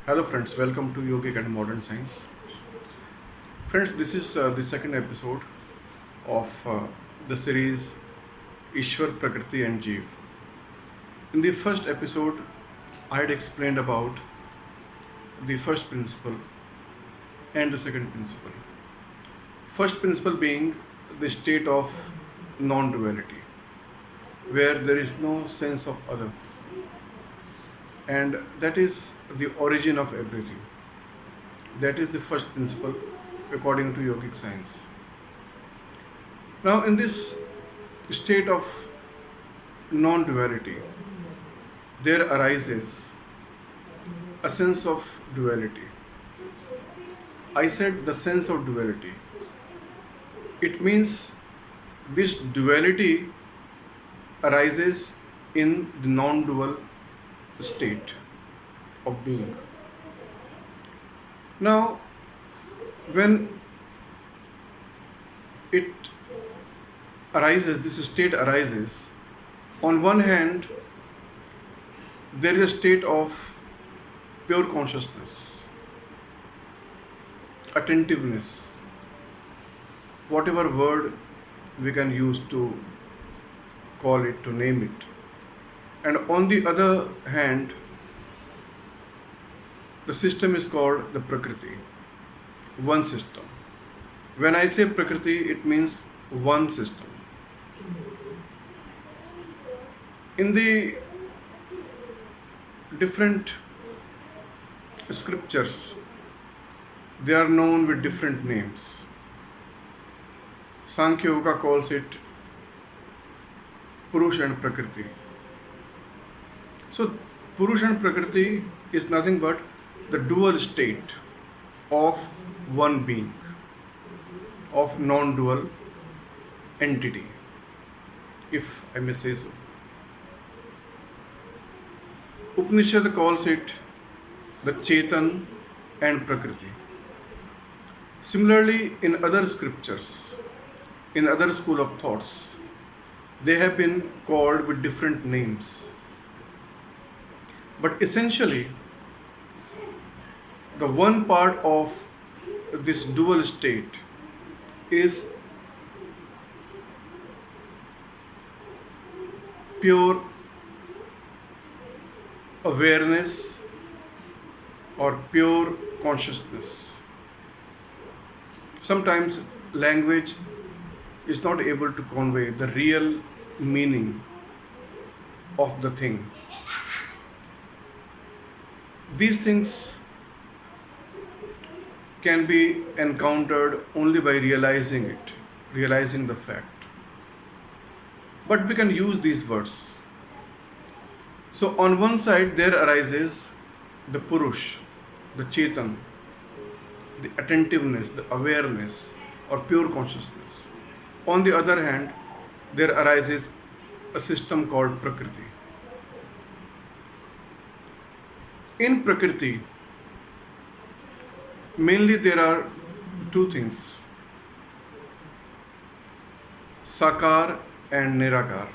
Hello friends, welcome to Yogic and Modern Science. Friends, this is the second episode of the series Ishwar, Prakriti and Jeev. In the first episode, I had explained about the first principle and the second principle. First principle being the state of non-duality, where there is no sense of other, and that is the origin of everything. That is the first principle according to yogic science. Now, in this state of non duality, there arises a sense of duality. I said the sense of duality. It means this duality arises in the non dual state of being. Now, when it arises, this state arises, on one hand, there is a state of pure consciousness, attentiveness, whatever word we can use to call it, to name it. And on the other hand, the system is called the Prakriti, one system. When I say Prakriti, it means one system. In the different scriptures, they are known with different names. Sankhya Yoga calls it Purush and Prakriti. So, Purush and Prakriti is nothing but the dual state of one being, of non-dual entity, if I may say so. Upanishad calls it the Chetan and Prakriti. Similarly, in other scriptures, in other school of thoughts, they have been called with different names. But essentially, the one part of this dual state is pure awareness or pure consciousness. Sometimes language is not able to convey the real meaning of the thing. These things can be encountered only by realizing it, realizing the fact. But we can use these words. So, on one side, there arises the Purush, the Chetan, the attentiveness, the awareness, or pure consciousness. On the other hand, there arises a system called Prakriti. In Prakriti, mainly there are two things, Sakar and Nirakar.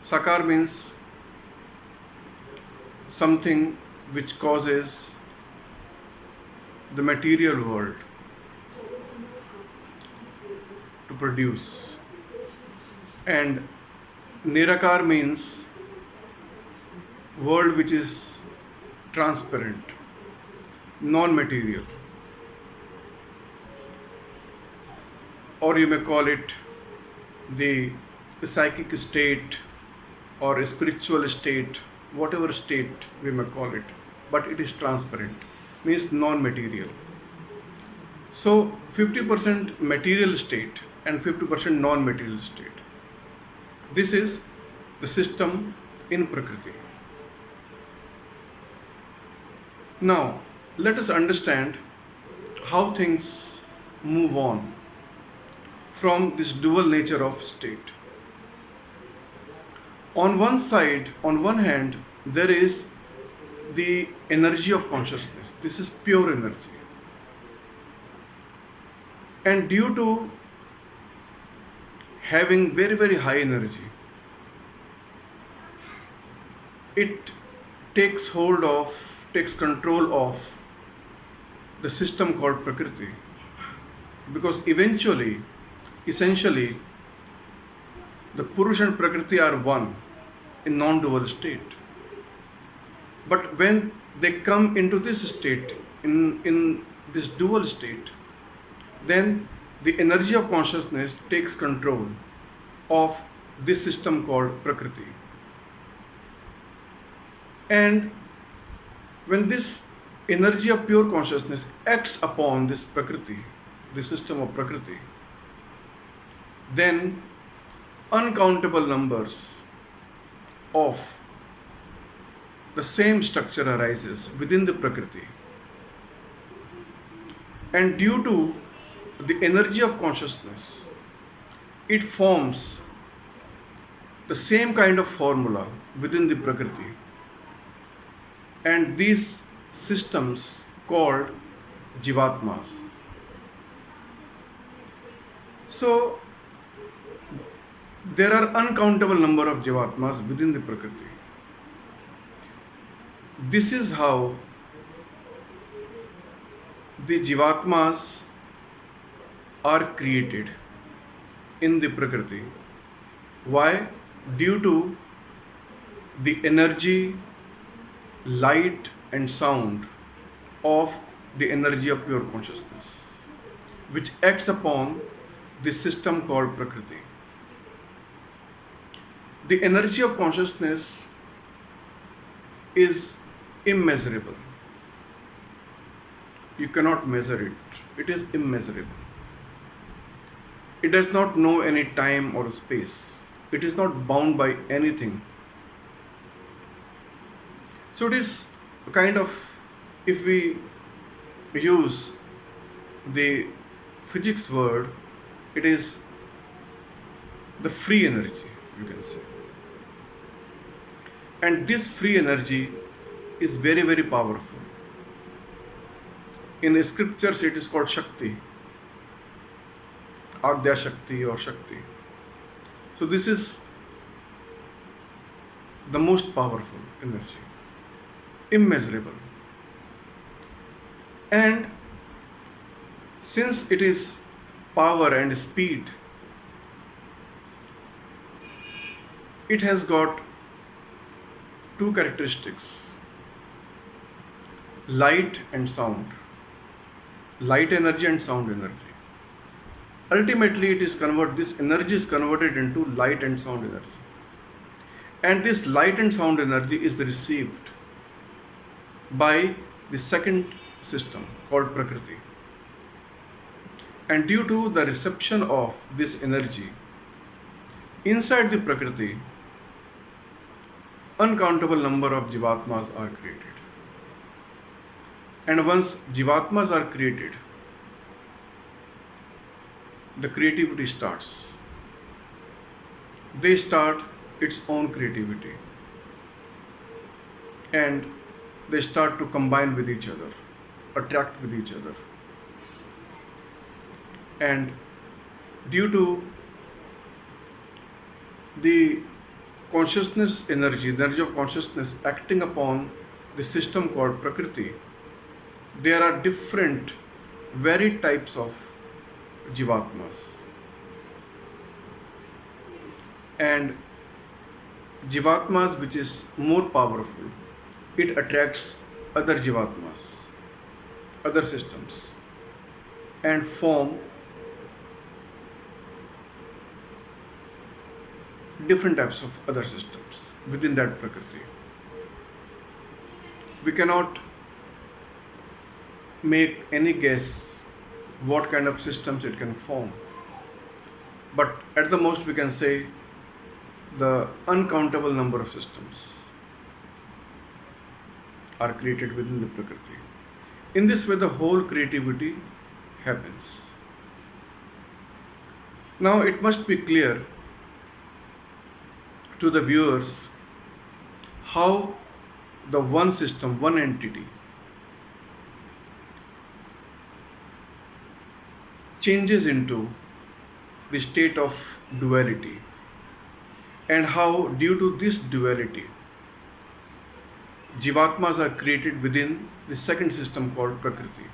Sakar means something which causes the material world to produce, and Nirakar means world which is transparent, non-material, or you may call it the psychic state or a spiritual state, whatever state we may call it, but it is transparent, means non-material. So 50% material state and 50% non-material state. This is the system in Prakriti. Now, let us understand how things move on from this dual nature of state. On one side, on one hand, there is the energy of consciousness. This is pure energy. And due to having very, very high energy, it takes hold of takes control of the system called Prakriti, because essentially, the Purush and Prakriti are one in non-dual state. But when they come into this state, in this dual state, then the energy of consciousness takes control of this system called Prakriti. And when this energy of pure consciousness acts upon this Prakriti, the system of Prakriti, then uncountable numbers of the same structure arises within the Prakriti. And due to the energy of consciousness, it forms the same kind of formula within the Prakriti. And these systems called Jivatmas. So there are uncountable number of Jivatmas within the Prakriti. This is how the Jivatmas are created in the Prakriti. Why? Due to the energy, light and sound of the energy of pure consciousness, which acts upon this system called Prakriti. The energy of consciousness is immeasurable. You cannot measure it. It is immeasurable. It does not know any time or space. It is not bound by anything. So it is kind of, if we use the physics word, it is the free energy, you can say. And this free energy is very, very powerful. In the scriptures, it is called Shakti, Adya Shakti or Shakti. So this is the most powerful energy, immeasurable. And since it is power and speed, it has got two characteristics: light and sound, light energy and sound energy. Ultimately, this energy is converted into light and sound energy. And this light and sound energy is received by the second system called Prakriti. And due to the reception of this energy, inside the Prakriti, uncountable number of Jivatmas are created. And once Jivatmas are created, the creativity starts. They start its own creativity. And they start to combine with each other, attract with each other. And due to the consciousness energy, the energy of consciousness acting upon the system called Prakriti, there are different, varied types of Jivatmas. And Jivatmas, which is more powerful, it attracts other Jivatmas, other systems, and form different types of other systems within that Prakriti. We cannot make any guess what kind of systems it can form, but at the most we can say the uncountable number of systems are created within the Prakriti. In this way, the whole creativity happens. Now, it must be clear to the viewers how the one system, one entity, changes into the state of duality, and how due to this duality Jivatmas are created within the second system called Prakriti.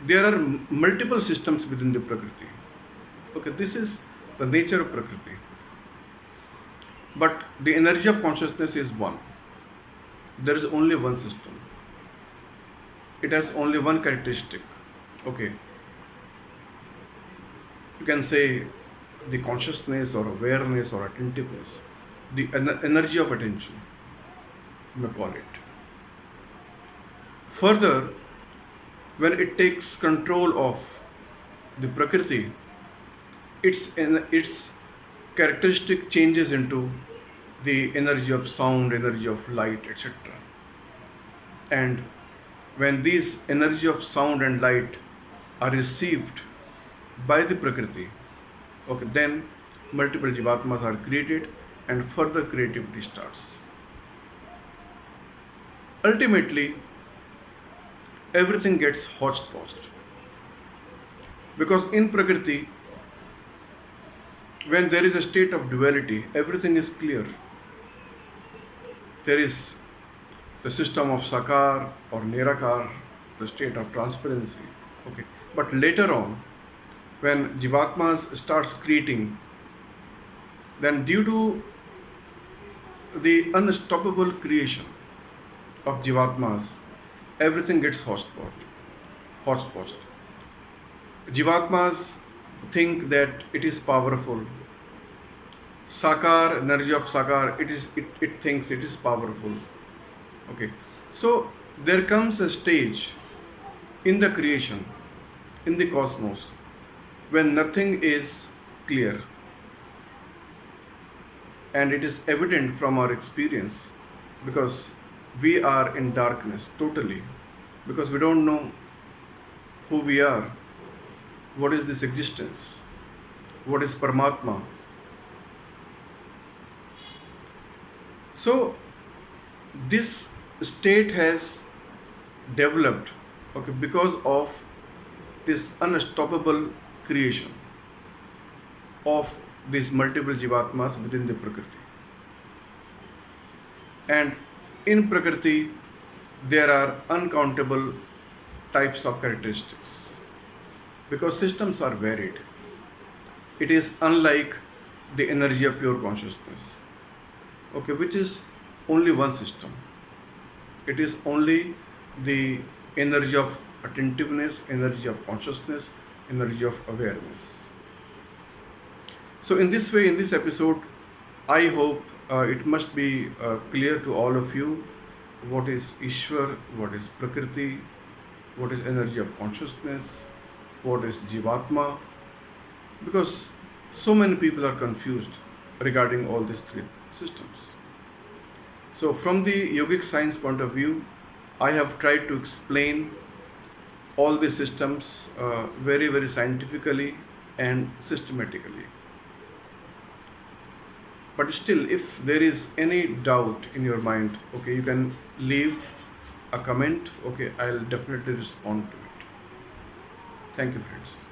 There are multiple systems within the Prakriti. Okay, this is the nature of Prakriti. But the energy of consciousness is one. There is only one system. It has only one characteristic. Okay. You can say the consciousness or awareness or attentiveness, the energy of attention, you may call it. Further, when it takes control of the Prakriti, its characteristic changes into the energy of sound, energy of light, etc. And when these energy of sound and light are received by the Prakriti, okay, then multiple Jivatmas are created and further creativity starts. Ultimately, everything gets hodgepodged. Because in Prakriti, when there is a state of duality, everything is clear. There is the system of Sakar or Nirakar, the state of transparency. Okay. But later on, when Jivatmas starts creating, then due to the unstoppable creation of Jivatmas, everything gets hodgepodged. Jivatmas think that it is powerful. Sakar, energy of Sakar, it thinks it is powerful. Okay. So there comes a stage in the creation, in the cosmos, when nothing is clear. And it is evident from our experience because we are in darkness totally, because we don't know who we are, what is this existence, what is Paramatma. So this state has developed, okay, because of this unstoppable creation of these multiple Jivatmas within the Prakriti. And in Prakriti, there are uncountable types of characteristics because systems are varied. It is unlike the energy of pure consciousness, okay, which is only one system. It is only the energy of attentiveness, energy of consciousness, energy of awareness. So in this way, in this episode, I hope it must be clear to all of you what is Ishwar, what is Prakriti, what is energy of consciousness, what is Jivatma, because so many people are confused regarding all these three systems. So from the yogic science point of view, I have tried to explain all the systems very, very scientifically and systematically. But still, if there is any doubt in your mind, okay, you can leave a comment, okay, I'll definitely respond to it. Thank you, friends.